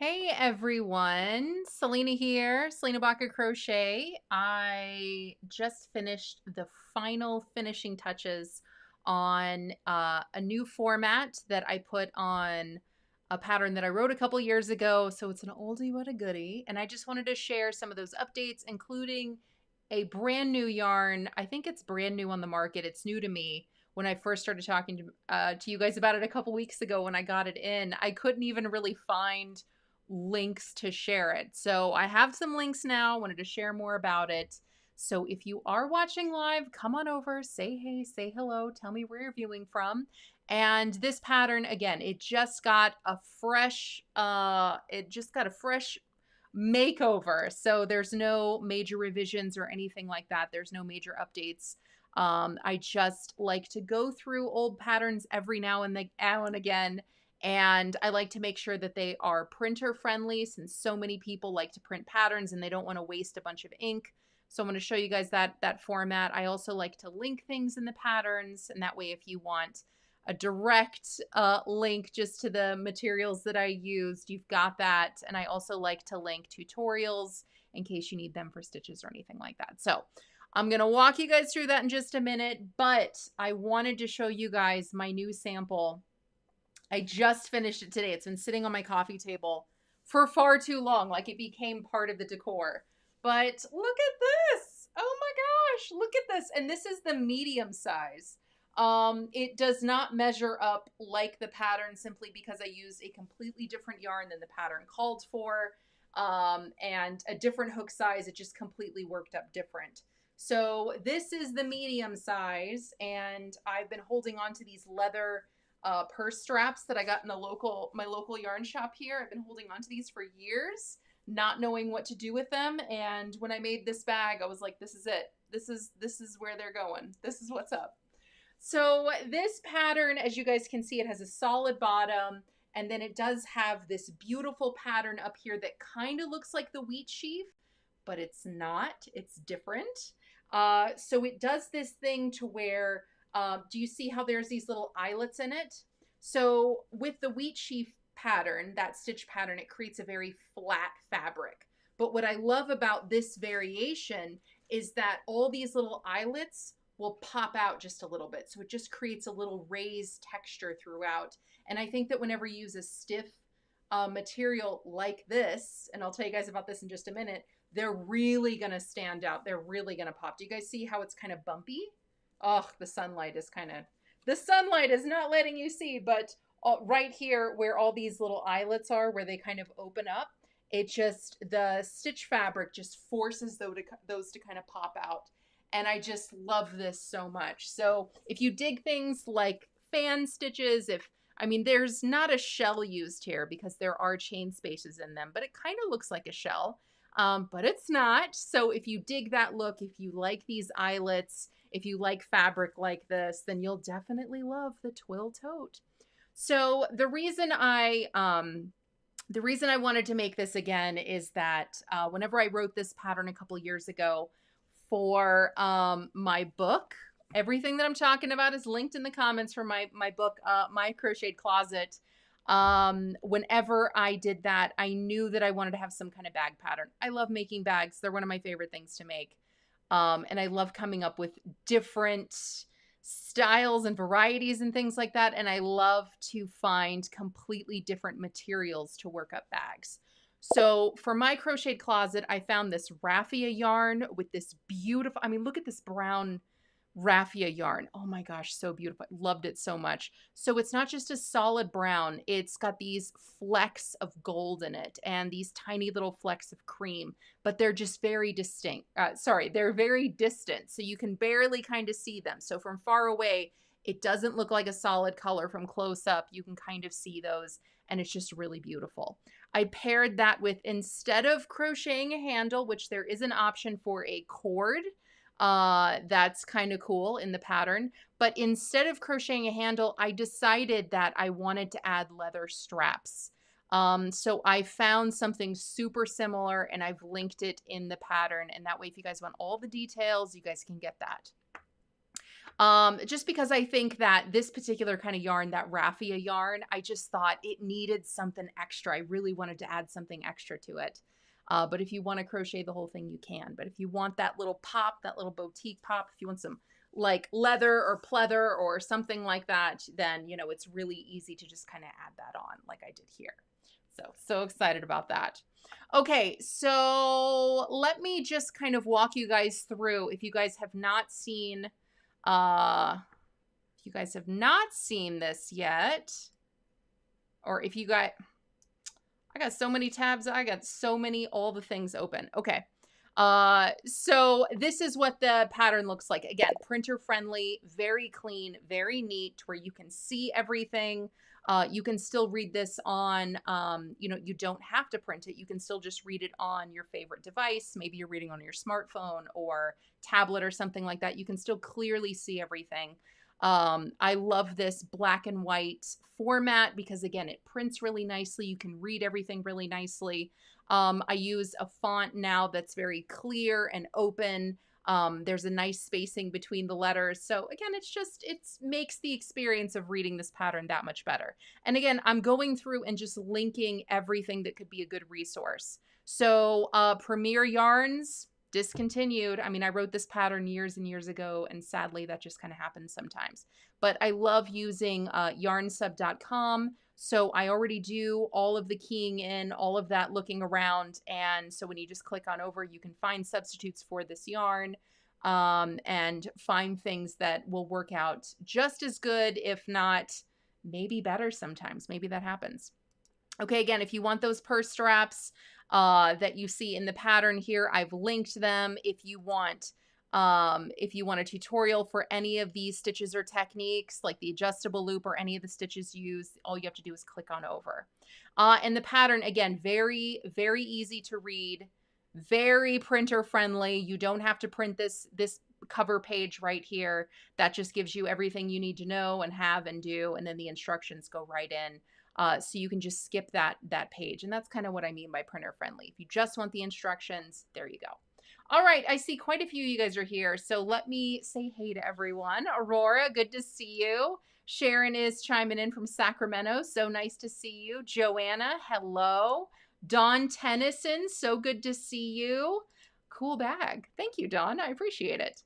Hey everyone, Selena here, Selena Baca Crochet. I just finished the final finishing touches on a new format that I put on a pattern that I wrote a couple years ago. So it's an oldie but a goodie. And I just wanted to share some of those updates, including a brand new yarn. I think it's brand new on the market. It's new to me. When I first started talking to you guys about it a couple weeks ago when I got it in, I couldn't even really find links to share it. So I have some links now, wanted to share more about it. So if you are watching live, come on over, say hey, say hello, tell me where you're viewing from. And this pattern, again, it just got a fresh makeover. So there's no major revisions or anything like that. There's no major updates. I just like to go through old patterns every now and again, and I like to make sure that they are printer friendly, since so many people like to print patterns and they don't want to waste a bunch of ink. So I'm going to show you guys that format. I also like to link things in the patterns, and that way if you want a direct link just to the materials that I used, you've got that. And I also like to link tutorials in case you need them for stitches or anything like that. So I'm going to walk you guys through that in just a minute, but I wanted to show you guys my new sample. I just finished it today. It's been sitting on my coffee table for far too long, like it became part of the decor. But look at this. Oh my gosh, look at this. And this is the medium size. It does not measure up like the pattern simply because I used a completely different yarn than the pattern called for, and a different hook size. It just completely worked up different. So this is the medium size, and I've been holding on to these leather purse straps that I got in my local yarn shop here. I've been holding on to these for years, not knowing what to do with them. And when I made this bag, I was like, this is it. This is where they're going. This is what's up. So this pattern, as you guys can see, it has a solid bottom, and then it does have this beautiful pattern up here that kind of looks like the wheat sheaf, but it's not. It's different. So it does this thing to where, do you see how there's these little eyelets in it? So with the wheat sheaf pattern, that stitch pattern, it creates a very flat fabric. But what I love about this variation is that all these little eyelets will pop out just a little bit. So it just creates a little raised texture throughout. And I think that whenever you use a stiff material like this, and I'll tell you guys about this in just a minute, they're really going to stand out. They're really going to pop. Do you guys see how it's kind of bumpy? Oh, the sunlight is not letting you see, but right here where all these little eyelets are, where they kind of open up, the stitch fabric just forces those to kind of pop out. And I just love this so much. So if you dig things like fan stitches, there's not a shell used here because there are chain spaces in them, but it kind of looks like a shell, but it's not. So if you dig that look, if you like these eyelets, if you like fabric like this, then you'll definitely love the Twill Tote. So the reason I wanted to make this again is that whenever I wrote this pattern a couple years ago for my book, everything that I'm talking about is linked in the comments for my book, My Crocheted Closet. Whenever I did that, I knew that I wanted to have some kind of bag pattern. I love making bags. They're one of my favorite things to make. And I love coming up with different styles and varieties and things like that. And I love to find completely different materials to work up bags. So for My Crocheted Closet, I found this raffia yarn with this beautiful, look at this brown raffia yarn. Oh my gosh, so beautiful. I loved it so much. So it's not just a solid brown. It's got these flecks of gold in it and these tiny little flecks of cream, but they're just very distinct. They're very distant. So you can barely kind of see them. So from far away, it doesn't look like a solid color. From close up, you can kind of see those, and it's just really beautiful. I paired that with, instead of crocheting a handle, which there is an option for a cord, that's kind of cool in the pattern. But instead of crocheting a handle, I decided that I wanted to add leather straps. So I found something super similar, and I've linked it in the pattern. And that way, if you guys want all the details, you guys can get that. Just because I think that this particular kind of yarn, that raffia yarn, I just thought it needed something extra. I really wanted to add something extra to it. But if you want to crochet the whole thing, you can. But if you want that little pop, that little boutique pop, if you want some like leather or pleather or something like that, then, you know, it's really easy to just kind of add that on like I did here. So excited about that. Okay, so let me just kind of walk you guys through. If you guys have not seen this yet, or if you got, I got so many tabs, I got so many, all the things open. Okay. So this is what the pattern looks like. Again, printer friendly, very clean, very neat, where you can see everything. You can still read this on, you know, you don't have to print it. You can still just read it on your favorite device. Maybe you're reading on your smartphone or tablet or something like that. You can still clearly see everything. I love this black and white format because, again, it prints really nicely. You can read everything really nicely. I use a font now that's very clear and open. There's a nice spacing between the letters. So again, it makes the experience of reading this pattern that much better. And again, I'm going through and just linking everything that could be a good resource. So Premier Yarns, discontinued. I mean, I wrote this pattern years and years ago, and sadly that just kind of happens sometimes. But I love using yarnsub.com. So I already do all of the keying in, all of that looking around. And so when you just click on over, you can find substitutes for this yarn and find things that will work out just as good, if not maybe better sometimes. Maybe that happens. Okay, again, if you want those purse straps that you see in the pattern here, I've linked them. If you want a tutorial for any of these stitches or techniques, like the adjustable loop or any of the stitches used, all you have to do is click on over. And the pattern, again, very, very easy to read, very printer friendly. You don't have to print this cover page right here. That just gives you everything you need to know and have and do, and then the instructions go right in. So you can just skip that page. And that's kind of what I mean by printer friendly. If you just want the instructions, there you go. All right, I see quite a few of you guys are here. So let me say hey to everyone. Aurora, good to see you. Sharon is chiming in from Sacramento. So nice to see you. Joanna, hello. Dawn Tennyson, so good to see you. Cool bag. Thank you, Dawn. I appreciate it.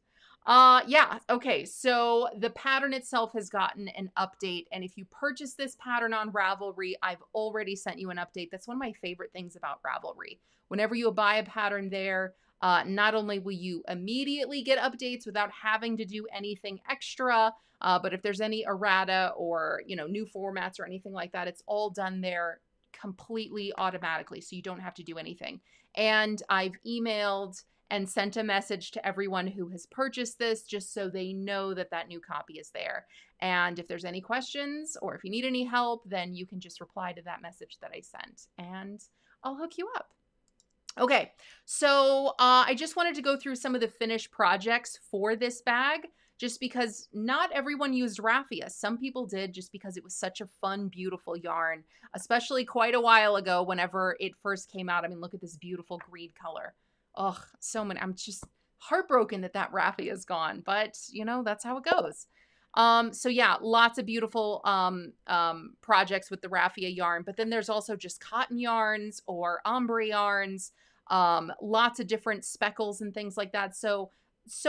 Yeah, okay, so the pattern itself has gotten an update, and if you purchase this pattern on Ravelry, I've already sent you an update. That's one of my favorite things about Ravelry. Whenever you buy a pattern there, not only will you immediately get updates without having to do anything extra, but if there's any errata or, you know, new formats or anything like that, it's all done there completely automatically, so you don't have to do anything. And I've emailed and sent a message to everyone who has purchased this just so they know that that new copy is there. And if there's any questions or if you need any help, then you can just reply to that message that I sent and I'll hook you up. Okay, so I just wanted to go through some of the finished projects for this bag, just because not everyone used raffia. Some people did just because it was such a fun, beautiful yarn, especially quite a while ago whenever it first came out. I mean, look at this beautiful green color. Oh, so many. I'm just heartbroken that raffia is gone, but you know, that's how it goes. So yeah, lots of beautiful projects with the raffia yarn, but then there's also just cotton yarns or ombre yarns, lots of different speckles and things like that. So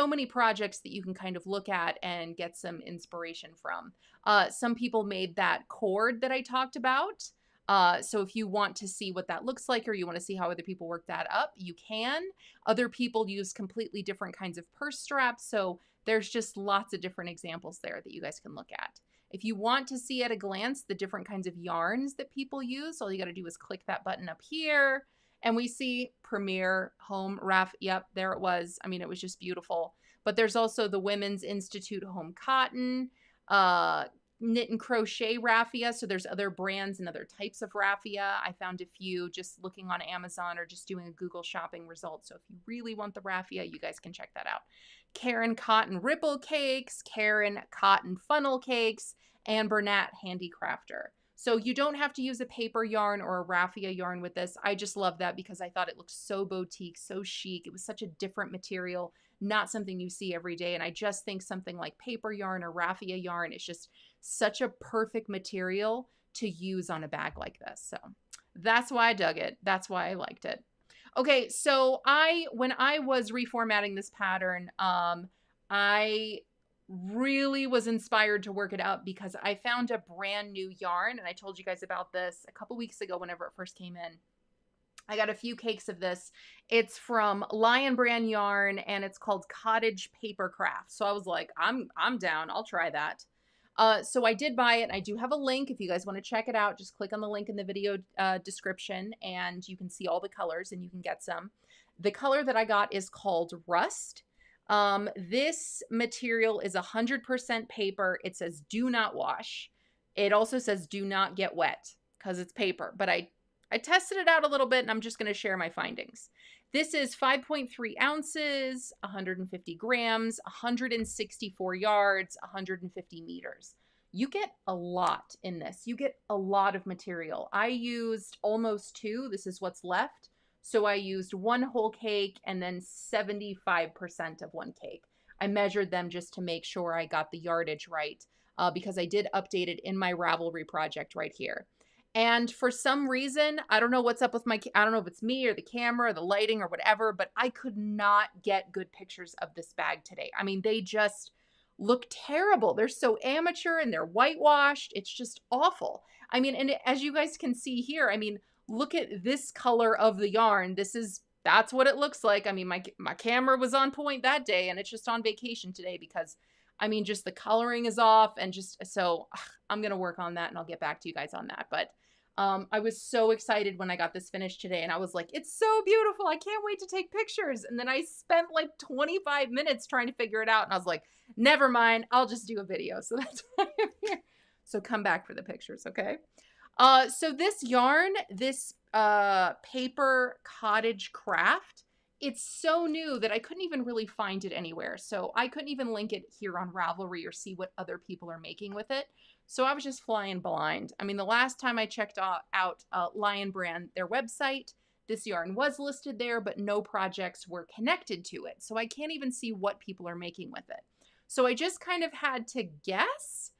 many projects that you can kind of look at and get some inspiration from. Some people made that cord that I talked about. So if you want to see what that looks like, or you want to see how other people work that up, you can. Other people use completely different kinds of purse straps. So there's just lots of different examples there that you guys can look at. If you want to see at a glance the different kinds of yarns that people use, all you got to do is click that button up here. And we see Premier Home Raff. Yep, there it was. I mean, it was just beautiful. But there's also the Women's Institute Home Cotton, knit and crochet raffia. So there's other brands and other types of raffia. I found a few just looking on Amazon or just doing a Google shopping result. So if you really want the raffia, you guys can check that out. Karen Cotton Ripple Cakes, Karen Cotton Funnel Cakes, and Bernat Handicrafter. So you don't have to use a paper yarn or a raffia yarn with this. I just love that because I thought it looked so boutique, so chic. It was such a different material, not something you see every day. And I just think something like paper yarn or raffia yarn is just such a perfect material to use on a bag like this. So that's why I dug it. That's why I liked it. Okay, so when I was reformatting this pattern, I really was inspired to work it out because I found a brand new yarn, and I told you guys about this a couple weeks ago whenever it first came in. I got a few cakes of this. It's from Lion Brand Yarn, and it's called Cottage Paper Craft. So I was like, I'm down. I'll try that. So I did buy it. I do have a link. If you guys want to check it out, just click on the link in the video description, and you can see all the colors, and you can get some. The color that I got is called Rust. This material is 100% paper. It says do not wash. It also says do not get wet because it's paper. But I tested it out a little bit, and I'm just going to share my findings. This is 5.3 ounces, 150 grams, 164 yards, 150 meters. You get a lot in this. You get a lot of material. I used almost 2. This is what's left. So I used 1 whole cake and then 75% of 1 cake. I measured them just to make sure I got the yardage right because I did update it in my Ravelry project right here. And for some reason, I don't know what's up with I don't know if it's me or the camera or the lighting or whatever, but I could not get good pictures of this bag today. I mean, they just look terrible. They're so amateur and they're whitewashed. It's just awful. I mean, and as you guys can see here, I mean, look at this color of the yarn. That's what it looks like. I mean, my camera was on point that day, and it's just on vacation today because, I mean, just the coloring is off, and just, so I'm going to work on that, and I'll get back to you guys on that. But I was so excited when I got this finished today, and I was like, it's so beautiful. I can't wait to take pictures. And then I spent like 25 minutes trying to figure it out, and I was like, never mind, I'll just do a video. So that's why I'm here. So come back for the pictures, okay? So this yarn, this paper cottage craft, it's so new that I couldn't even really find it anywhere. So I couldn't even link it here on Ravelry or see what other people are making with it. So I was just flying blind. I mean, the last time I checked out Lion Brand, their website, this yarn was listed there, but no projects were connected to it. So I can't even see what people are making with it. So I just kind of had to guess.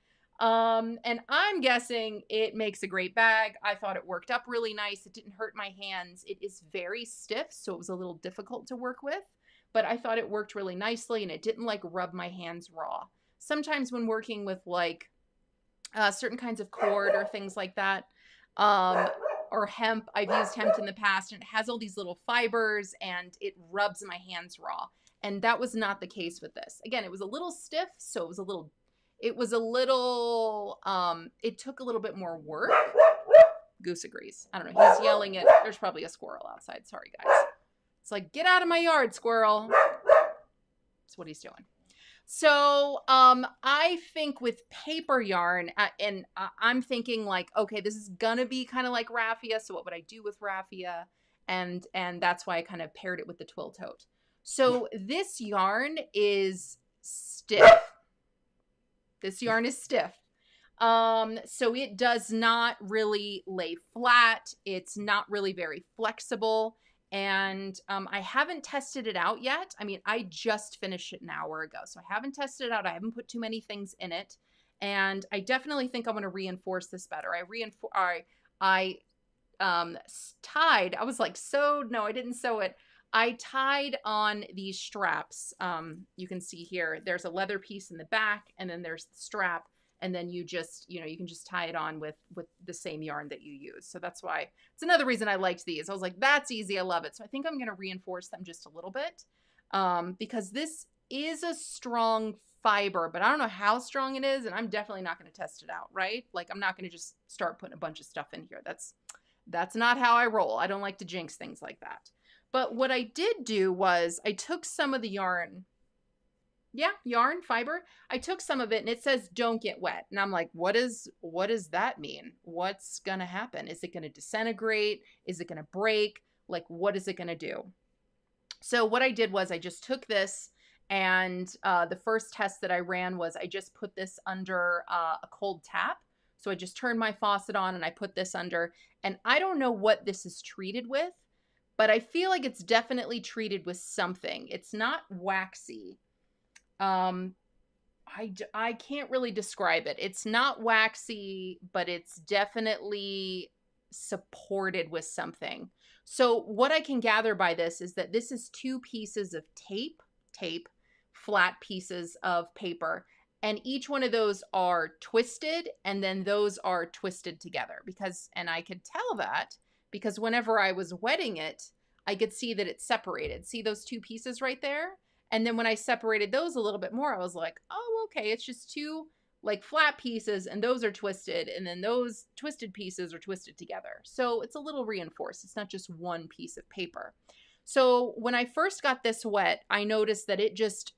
And I'm guessing it makes a great bag. I thought it worked up really nice. It didn't hurt my hands. It is very stiff, so it was a little difficult to work with, but I thought it worked really nicely, and it didn't like rub my hands raw. Sometimes when working with like certain kinds of cord or things like that, or hemp, I've used hemp in the past, and it has all these little fibers, and it rubs my hands raw. And that was not the case with this. Again, it was a little stiff, so it took a little bit more work. Goose agrees. I don't know. He's yelling at, there's probably a squirrel outside. Sorry, guys. It's like, get out of my yard, squirrel. That's what he's doing. So I think with paper yarn, and I'm thinking like, okay, this is going to be kind of like raffia. So what would I do with raffia? And that's why I kind of paired it with the Twill Tote. So this yarn is stiff. This yarn is stiff. So it does not really lay flat. It's not really very flexible. And I haven't tested it out yet. I mean, I just finished it an hour ago. So I haven't tested it out. I haven't put too many things in it. And I definitely think I'm going to reinforce this better. I tied. I was like, sewed. No, I didn't sew it. I tied on these straps. You can see here, there's a leather piece in the back, and then there's the strap, and then you just, you can just tie it on with the same yarn that you use. So that's why, it's another reason I liked these. I was like, that's easy, I love it. So I think I'm going to reinforce them just a little bit, because this is a strong fiber, but I don't know how strong it is, and I'm definitely not going to test it out, right? Like, I'm not going to just start putting a bunch of stuff in here. That's not how I roll. I don't like to jinx things like that. But what I did do was I took some of the yarn. Yeah, yarn, fiber. I took some of it, and it says don't get wet. And I'm like, what does that mean? What's going to happen? Is it going to disintegrate? Is it going to break? Like, what is it going to do? So what I did was I just took this, and the first test that I ran was I just put this under a cold tap. So I just turned my faucet on, and I put this under. And I don't know what this is treated with, but I feel like it's definitely treated with something. It's not waxy. Um, I can't really describe it. It's not waxy, but it's definitely supported with something. So what I can gather by this is that this is 2 pieces of tape, flat pieces of paper, and each one of those are twisted, and then those are twisted together because, and I could tell that because whenever I was wetting it, I could see that it's separated. See those 2 pieces right there? And then when I separated those a little bit more, I was like, oh, okay, it's just 2 like flat pieces and those are twisted, and then those twisted pieces are twisted together. So it's a little reinforced. It's not just 1 piece of paper. So when I first got this wet, I noticed that it just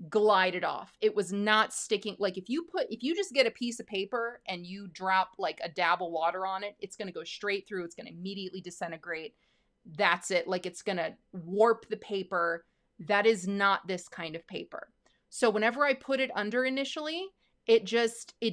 glided off. It was not sticking. Like if you just get a piece of paper and you drop like a dab of water on it, it's going to go straight through. It's going to immediately disintegrate. That's it. Like it's going to warp the paper. That is not this kind of paper. So whenever I put it under initially, it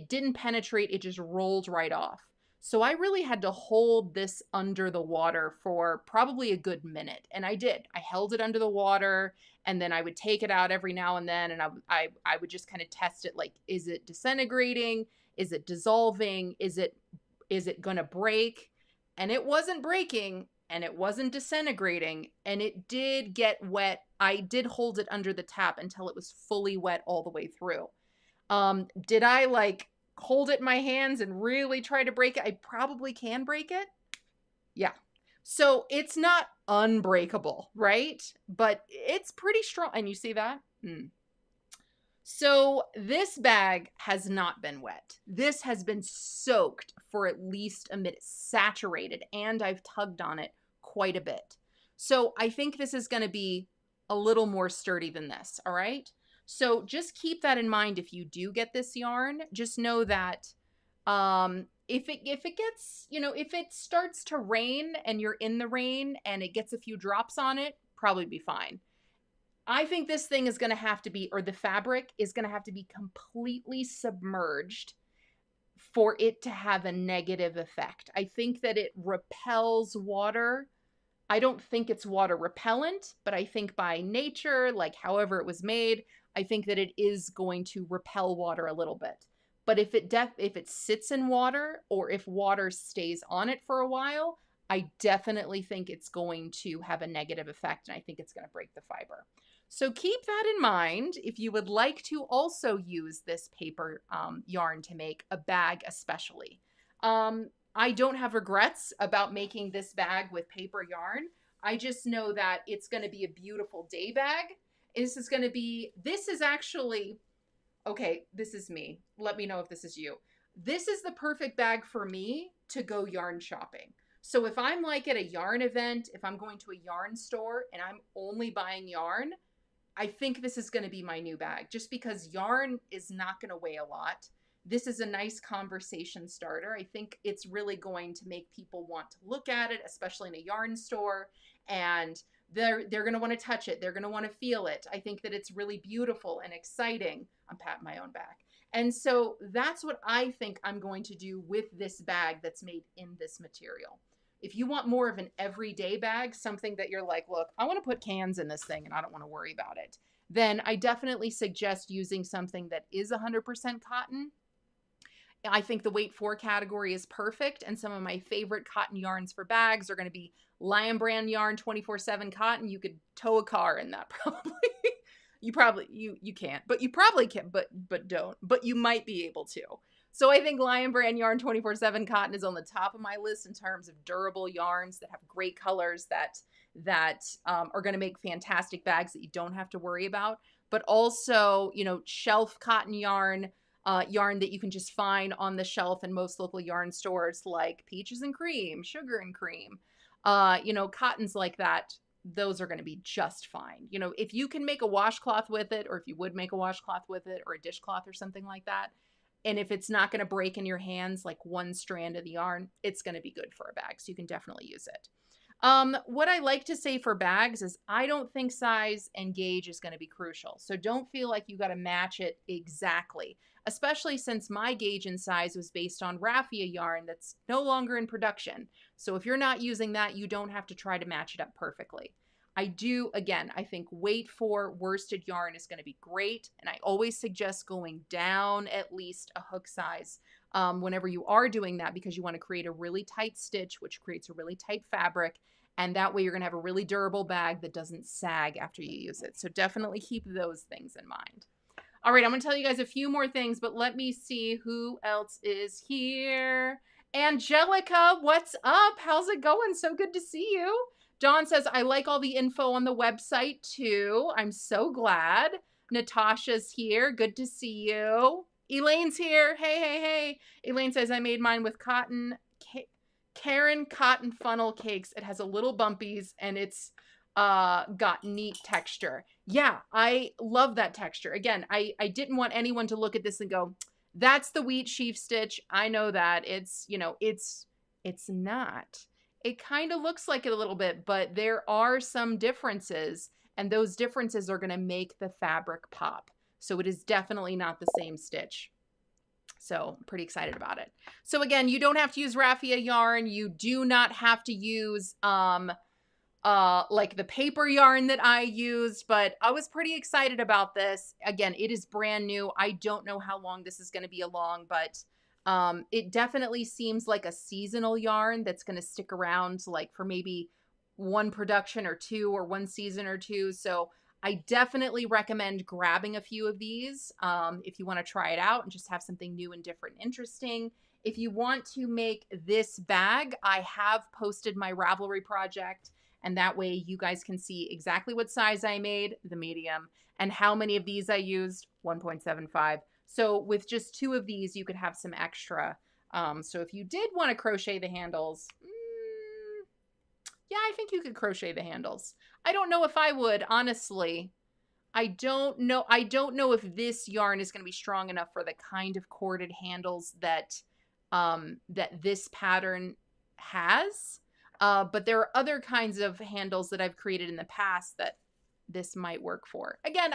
didn't penetrate. It just rolled right off. So I really had to hold this under the water for probably a good minute. And I did. I held it under the water, and then I would take it out every now and then. And I would just kind of test it. Like, is it disintegrating? Is it dissolving? Is it going to break? And it wasn't breaking. And it wasn't disintegrating, and it did get wet. I did hold it under the tap until it was fully wet all the way through. Did I like hold it in my hands and really try to break it? I probably can break it. Yeah. So it's not unbreakable, right? But it's pretty strong. And you see that? So this bag has not been wet. This has been soaked for at least a minute, saturated, and I've tugged on it quite a bit. So I think this is going to be a little more sturdy than this, all right? So just keep that in mind if you do get this yarn. Just know that if it gets, if it starts to rain and you're in the rain and it gets a few drops on it, probably be fine. I think this thing is going to have to be, or the fabric is going to have to be completely submerged for it to have a negative effect. I think that it repels water. I don't think it's water repellent, but I think by nature, like however it was made, I think that it is going to repel water a little bit. But if it sits in water, or if water stays on it for a while, I definitely think it's going to have a negative effect, and I think it's going to break the fiber. So keep that in mind if you would like to also use this paper yarn to make a bag especially. I don't have regrets about making this bag with paper yarn. I just know that it's going to be a beautiful day bag. This is actually, okay, this is me. Let me know if this is you. This is the perfect bag for me to go yarn shopping. So if I'm like at a yarn event, if I'm going to a yarn store and I'm only buying yarn, I think this is going to be my new bag, just because yarn is not going to weigh a lot. This is a nice conversation starter. I think it's really going to make people want to look at it, especially in a yarn store, and they're going to want to touch it. They're going to want to feel it. I think that it's really beautiful and exciting. I'm patting my own back. And so that's what I think I'm going to do with this bag that's made in this material. If you want more of an everyday bag, something that you're like, look, I want to put cans in this thing and I don't want to worry about it, then I definitely suggest using something that is 100% cotton. I think the weight 4 category is perfect, and some of my favorite cotton yarns for bags are going to be Lion Brand yarn 24/7 cotton. You could tow a car in that probably. You can't, but you probably can, but don't, but you might be able to. So I think Lion Brand yarn 24/7 cotton is on the top of my list in terms of durable yarns that have great colors that are going to make fantastic bags that you don't have to worry about. But also, shelf cotton yarn, yarn that you can just find on the shelf in most local yarn stores, like Peaches and Cream, Sugar and Cream, cottons like that. Those are going to be just fine. If you can make a washcloth with it, or if you would make a washcloth with it, or a dishcloth or something like that, and if it's not going to break in your hands like one strand of the yarn, it's going to be good for a bag. So you can definitely use it. What I like to say for bags is I don't think size and gauge is going to be crucial. So don't feel like you got to match it exactly, especially since my gauge and size was based on raffia yarn that's no longer in production. So if you're not using that, you don't have to try to match it up perfectly. Again, I think weight for worsted yarn is going to be great. And I always suggest going down at least a hook size whenever you are doing that, because you want to create a really tight stitch, which creates a really tight fabric. And that way you're going to have a really durable bag that doesn't sag after you use it. So definitely keep those things in mind. All right, I'm going to tell you guys a few more things, but let me see who else is here. Angelica, what's up? How's it going? So good to see you. Dawn says, I like all the info on the website too. I'm so glad. Natasha's here. Good to see you. Elaine's here. Hey, hey, hey. Elaine says, I made mine with Karen cotton funnel cakes. It has a little bumpies and it's got neat texture. Yeah, I love that texture. Again, I didn't want anyone to look at this and go, that's the wheat sheaf stitch. I know that. It's, you know, it's not. It kind of looks like it a little bit, but there are some differences, and those differences are going to make the fabric pop. So it is definitely not the same stitch. So I'm pretty excited about it. So again, you don't have to use raffia yarn. You do not have to use like the paper yarn that I used, but I was pretty excited about this. Again, it is brand new. I don't know how long this is going to be along, but it definitely seems like a seasonal yarn that's going to stick around like for maybe one production or two, or one season or two. So I definitely recommend grabbing a few of these if you want to try it out and just have something new and different and interesting. If you want to make this bag, I have posted my Ravelry project, and that way you guys can see exactly what size I made, the medium, and how many of these I used, 1.75. So with just 2 of these, you could have some extra. So if you did want to crochet the handles, yeah, I think you could crochet the handles. I don't know if I would, honestly. I don't know if this yarn is going to be strong enough for the kind of corded handles that that this pattern has. But there are other kinds of handles that I've created in the past that this might work for. Again,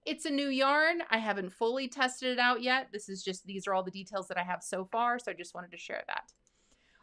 it's a new yarn. I haven't fully tested it out yet. These are all the details that I have so far. So I just wanted to share that.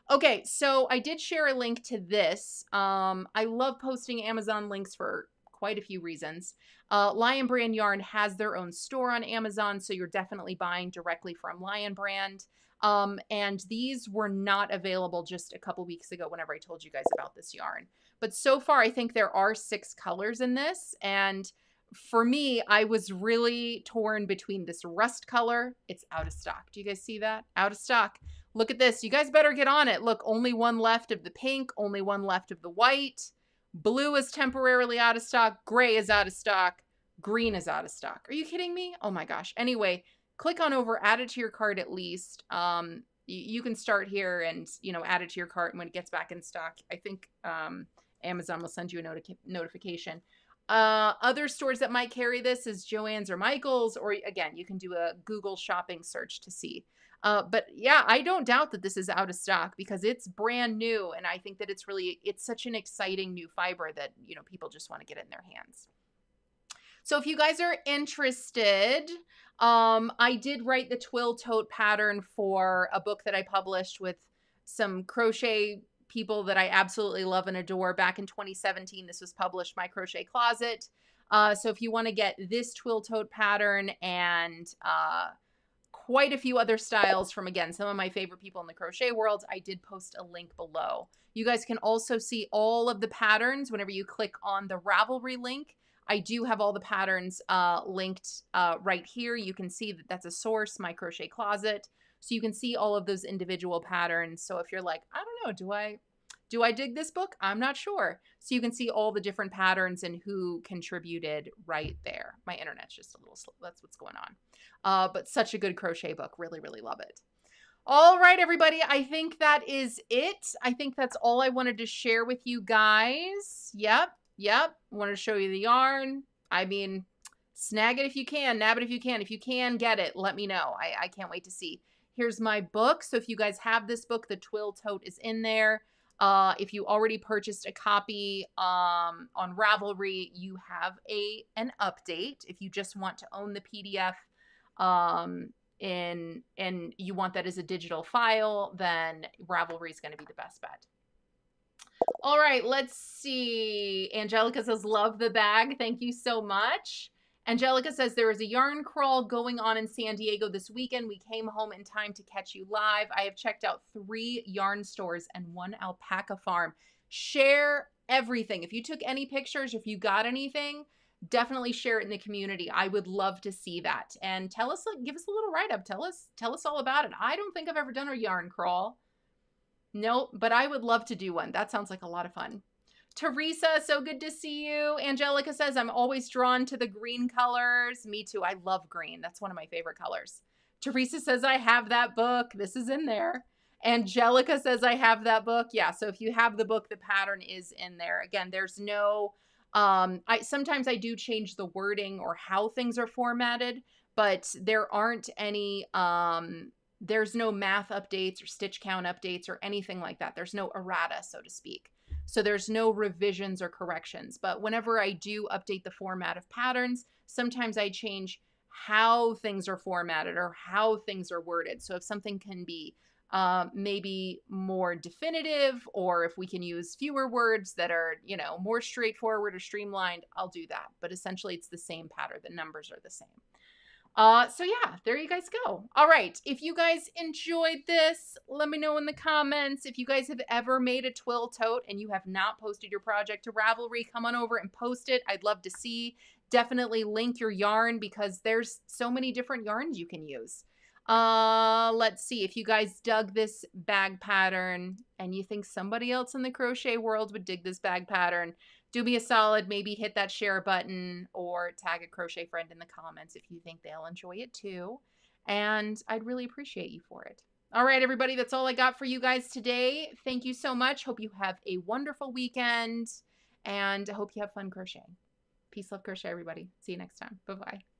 Okay, so I did share a link to this. I love posting Amazon links for quite a few reasons. Lion Brand Yarn has their own store on Amazon, so you're definitely buying directly from Lion Brand. And these were not available just a couple weeks ago whenever I told you guys about this yarn. But so far, I think there are 6 colors in this. And for me, I was really torn between this rust color. It's out of stock. Do you guys see that? Out of stock. Look at this. You guys better get on it. Look, only one left of the pink, only one left of the white. Blue is temporarily out of stock. Gray is out of stock. Green is out of stock. Are you kidding me? Oh my gosh. Anyway, click on over, add it to your cart at least. You can start here and, you know, add it to your cart. And when it gets back in stock, I think Amazon will send you a notification. Other stores that might carry this is Joann's or Michael's, or again, you can do a Google shopping search to see. But yeah, I don't doubt that this is out of stock because it's brand new. And I think that it's such an exciting new fiber that, you know, people just want to get it in their hands. So if you guys are interested, I did write the Twill tote pattern for a book that I published with some crochet people that I absolutely love and adore. Back in 2017, this was published, My Crochet Closet. So if you want to get this Twill tote pattern and quite a few other styles from, again, some of my favorite people in the crochet world, I did post a link below. You guys can also see all of the patterns whenever you click on the Ravelry link. I do have all the patterns linked right here. You can see that that's a source, My Crochet Closet. So you can see all of those individual patterns. So if you're like, I don't know, do I dig this book? I'm not sure. So you can see all the different patterns and who contributed right there. My internet's just a little slow. That's what's going on. But such a good crochet book. Really, really love it. All right, everybody. I think that is it. I think that's all I wanted to share with you guys. Yep. Wanted to show you the yarn. I mean, snag it if you can. Nab it if you can. If you can, get it. Let me know. I can't wait to see. Here's my book. So if you guys have this book, the Twill tote is in there. If you already purchased a copy on Ravelry, you have an update. If you just want to own the PDF and you want that as a digital file, then Ravelry is going to be the best bet. All right, let's see. Angelica says, love the bag. Thank you so much. Angelica says, there is a yarn crawl going on in San Diego this weekend. We came home in time to catch you live. I have checked out 3 yarn stores and 1 alpaca farm. Share everything. If you took any pictures, if you got anything, definitely share it in the community. I would love to see that. And tell us, give us a little write-up. Tell us all about it. I don't think I've ever done a yarn crawl. Nope, but I would love to do one. That sounds like a lot of fun. Teresa, so good to see you. Angelica says, I'm always drawn to the green colors. Me too. I love green. That's one of my favorite colors. Teresa says, I have that book. This is in there. Angelica says, I have that book. Yeah, so if you have the book, the pattern is in there. Again, there's no, sometimes I do change the wording or how things are formatted, but there aren't any, there's no math updates or stitch count updates or anything like that. There's no errata, so to speak. So there's no revisions or corrections. But whenever I do update the format of patterns, sometimes I change how things are formatted or how things are worded. So if something can be maybe more definitive, or if we can use fewer words that are, you know, more straightforward or streamlined, I'll do that. But essentially it's the same pattern. The numbers are the same. So yeah, there you guys go. All right. If you guys enjoyed this, let me know in the comments. If you guys have ever made a twill tote and you have not posted your project to Ravelry, come on over and post it. I'd love to see. Definitely link your yarn because there's so many different yarns you can use. Let's see if you guys dug this bag pattern and you think somebody else in the crochet world would dig this bag pattern. Do me a solid, maybe hit that share button or tag a crochet friend in the comments if you think they'll enjoy it too. And I'd really appreciate you for it. All right, everybody, that's all I got for you guys today. Thank you so much. Hope you have a wonderful weekend and I hope you have fun crocheting. Peace, love, crochet, everybody. See you next time. Bye-bye.